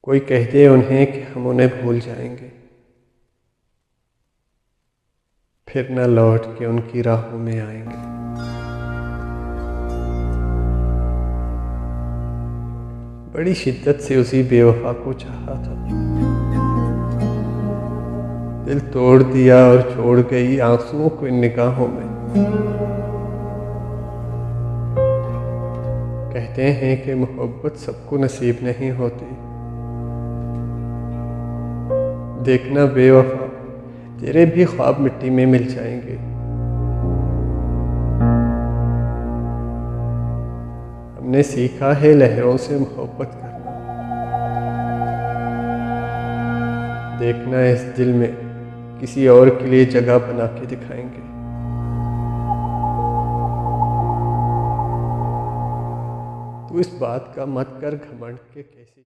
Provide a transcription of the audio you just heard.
कोई कह दे उन्हें कि हम उन्हें भूल जाएंगे, फिर न लौट के उनकी राहों में आएंगे। बड़ी शिद्दत से उसी बेवफा को चाहा था, दिल तोड़ दिया और छोड़ गई आंसुओं को इन निगाहों में। कहते हैं कि मोहब्बत सबको नसीब नहीं होती। देखना बेवफा, तेरे भी ख्वाब मिट्टी में मिल जाएंगे। हमने सीखा है लहरों से मोहब्बत करना। देखना इस दिल में किसी और के लिए जगह बना के दिखाएंगे। तू इस बात का मत कर घमंड के कैसी